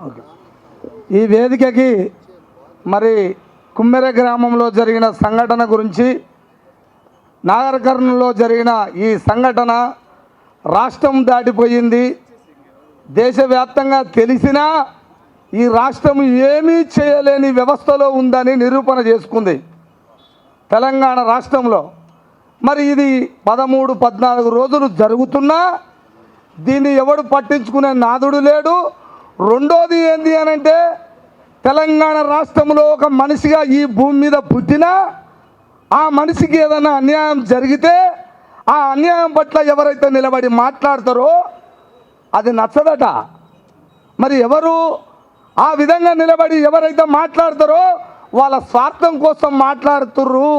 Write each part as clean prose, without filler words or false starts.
Okay. ఈ వేదికకి మరి కుమ్మెర గ్రామంలో జరిగిన సంఘటన గురించి, నాగర్ జరిగిన ఈ సంఘటన రాష్ట్రం దాటిపోయింది. దేశవ్యాప్తంగా తెలిసినా ఈ రాష్ట్రం ఏమీ చేయలేని వ్యవస్థలో ఉందని నిరూపణ చేసుకుంది తెలంగాణ రాష్ట్రంలో. మరి ఇది 13-14 రోజులు జరుగుతున్నా దీన్ని ఎవడు పట్టించుకునే నాదుడు లేడు. రెండోది ఏంది అనంటే, తెలంగాణ రాష్ట్రంలో ఒక మనిషిగా ఈ భూమి మీద పుట్టినా ఆ మనిషికి ఏదైనా అన్యాయం జరిగితే ఆ అన్యాయం పట్ల ఎవరైతే నిలబడి మాట్లాడతారో అది నచ్చదట. మరి ఎవరు ఆ విధంగా నిలబడి ఎవరైతే మాట్లాడతారో వాళ్ళ స్వార్థం కోసం మాట్లాడుతుర్రు,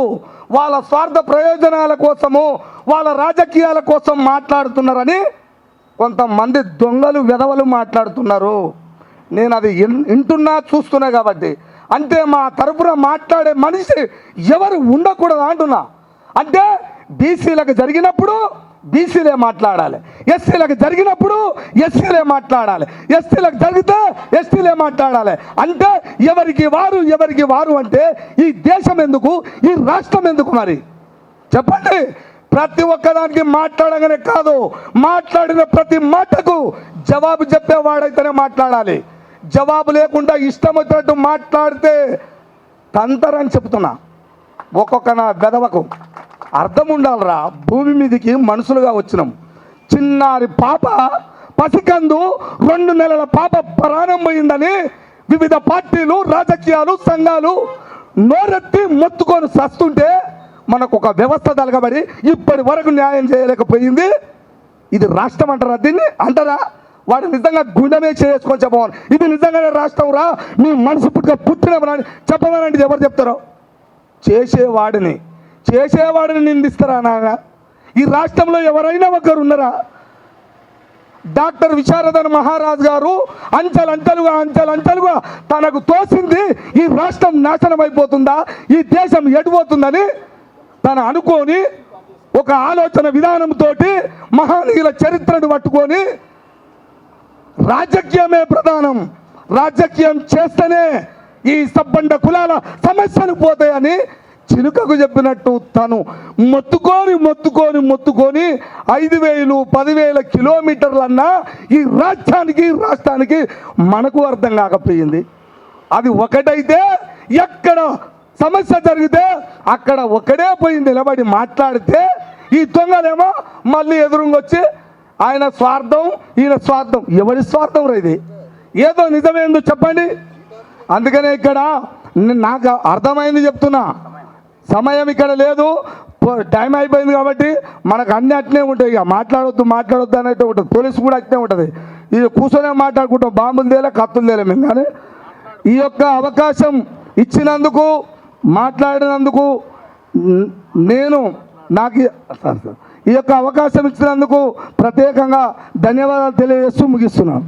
వాళ్ళ స్వార్థ ప్రయోజనాల కోసము, వాళ్ళ రాజకీయాల కోసం మాట్లాడుతున్నారని కొంతమంది దొంగలు వెధవలు మాట్లాడుతున్నారు. నేను అది వింటున్నా చూస్తున్నా కాబట్టి, అంటే మా తరపున మాట్లాడే మనిషి ఎవరు ఉండకూడదు అంటున్నా. అంటే బీసీలకు జరిగినప్పుడు బీసీలే మాట్లాడాలి, ఎస్సీలకు జరిగినప్పుడు ఎస్సీలే మాట్లాడాలి, ఎస్టీలకు జరిగితే ఎస్టీలే మాట్లాడాలి. అంటే ఎవరికి వారు అంటే ఈ దేశం ఎందుకు, ఈ రాష్ట్రం ఎందుకు? మరి చెప్పండి. ప్రతి ఒక్కదానికి మాట్లాడగానే కాదు, మాట్లాడిన ప్రతి మాటకు జవాబు చెప్పేవాడైతేనే మాట్లాడాలి. జవాబు లేకుండా ఇష్టం వచ్చినట్టు మాట్లాడితే తంతరని చెప్తున్నా. ఒక్కొక్క నా బెదవకు అర్థం ఉండాలిరా. భూమి మీదకి మనుషులుగా వచ్చినాం. చిన్నారి పాప పసికందు 2 నెలల పాప ప్రాణం పోయిందని వివిధ పార్టీలు, రాజకీయాలు, సంఘాలు నోరెత్తి మొత్తుకొని సస్తుంటే మనకు ఒక వ్యవస్థ తలగబడి ఇప్పటి వరకు న్యాయం చేయలేకపోయింది. ఇది రాష్ట్రం అంటారా? దీన్ని అంటారా? వాడు నిజంగా గుండెమే చేసుకొని చెప్పవాలి ఇది నిజంగానే రాష్ట్రం రా, మీ మనసు పుట్టినమని చెప్పమనంటే ఎవరు చెప్తారో? చేసేవాడిని నిందిస్తారా నాన్న? ఈ రాష్ట్రంలో ఎవరైనా ఒకరు ఉన్నారా? డాక్టర్ విశారదన్ మహారాజ్ గారు అంచెలంచెలుగా తనకు తోసింది ఈ రాష్ట్రం నాశనం అయిపోతుందా, ఈ దేశం ఎడిపోతుందని తను అనుకొని ఒక ఆలోచన విధానంతో మహనీయుల చరిత్రను పట్టుకొని రాజకీయమే ప్రధానం, రాజకీయం చేస్తేనే ఈ సబ్బండ కులాల సమస్యలు పోతాయని చిలుకకు చెప్పినట్టు తను మొత్తుకొని 5,000-10,000 కిలోమీటర్లన్నా ఈ రాష్ట్రానికి మనకు అర్థం కాకపోయింది. అది ఒకటైతే ఎక్కడ సమస్య జరిగితే అక్కడ ఒకడే పోయి నిలబడి మాట్లాడితే ఈ దొంగలేమో మళ్ళీ ఎదురుంగొచ్చి ఆయన స్వార్థం, ఈయన స్వార్థం. ఎవరి స్వార్థం రా ఇది? ఏదో నిజమేందో చెప్పండి. అందుకనే ఇక్కడ నాకు అర్థమైంది చెప్తున్నా. సమయం ఇక్కడ లేదు, టైం అయిపోయింది కాబట్టి మనకు అన్నీ అట్నే ఉంటాయి. ఇక మాట్లాడొద్దు అన్నట్టు ఉంటుంది. పోలీసు కూడా అట్నే ఉంటుంది. ఇది కూర్చొనే మాట్లాడుకుంటాం, బాంబులు తేలే, కత్తులు తేలే మేము. కానీ ఈ యొక్క అవకాశం ఇచ్చినందుకు, మాట్లాడినందుకు ఈ యొక్క అవకాశం ఇచ్చినందుకు ప్రత్యేకంగా ధన్యవాదాలు తెలియజేస్తూ ముగిస్తున్నాను.